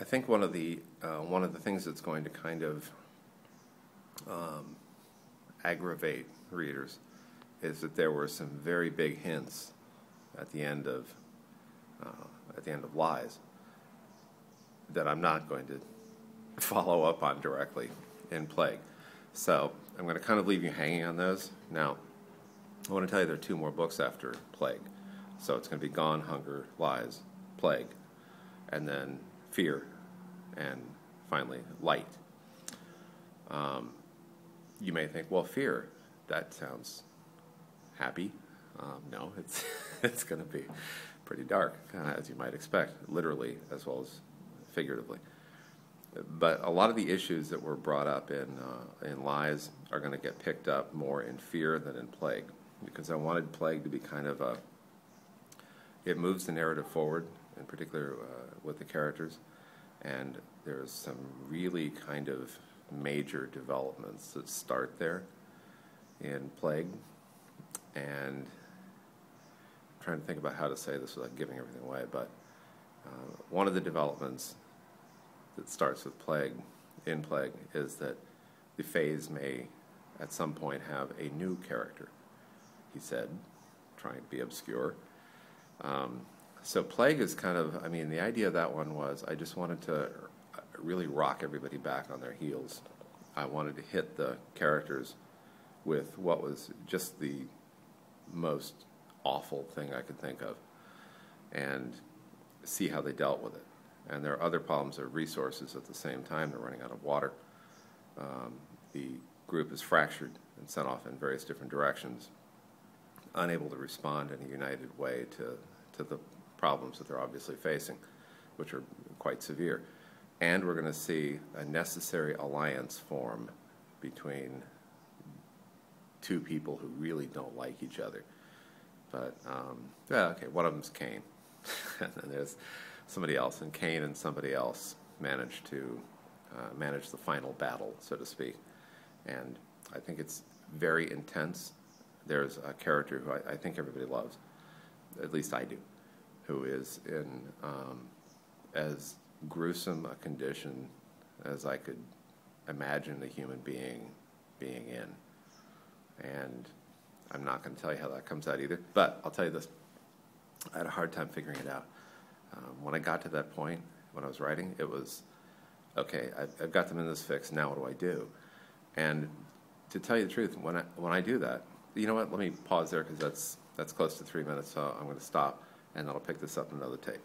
I think one of the things that's going to kind of aggravate readers is that there were some very big hints at the end of Lies that I'm not going to follow up on directly in Plague. So I'm going to kind of leave you hanging on those. Now, I want to tell you there are two more books after Plague. So it's going to be Gone, Hunger, Lies, Plague, and then Fear, and finally Light. You may think, well, Fear, that sounds happy. No, it's going to be pretty dark, as you might expect, literally as well as figuratively. But a lot of the issues that were brought up in Lies are going to get picked up more in Fear than in Plague, because I wanted Plague to be kind of it moves the narrative forward, in particular with the characters, and there's some really kind of major developments that start there in Plague, and I'm trying to think about how to say this without giving everything away, but one of the developments that starts with Plague, in Plague, is that the Fays may at some point have a new character, he said, trying to be obscure. So Plague is kind of, I mean, the idea of that one was I just wanted to really rock everybody back on their heels. I wanted to hit the characters with what was just the most awful thing I could think of and see how they dealt with it. And there are other problems of resources at the same time. They're running out of water. The group is fractured and sent off in various different directions, unable to respond in a united way to the problems that they're obviously facing, which are quite severe. And we're going to see a necessary alliance form between two people who really don't like each other. But, yeah, okay, one of them's Cain. And then there's somebody else, and Cain and somebody else manage to manage the final battle, so to speak. And I think it's very intense. There's a character who I think everybody loves, at least I do, who is in as gruesome a condition as I could imagine a human being being in. And I'm not going to tell you how that comes out either, but I'll tell you this. I had a hard time figuring it out. When I got to that point, when I was writing, it was, okay, I've got them in this fix, now what do I do? And to tell you the truth, when I do that, you know what, let me pause there because that's close to 3 minutes, so I'm going to stop, and then I'll pick this up in another tape.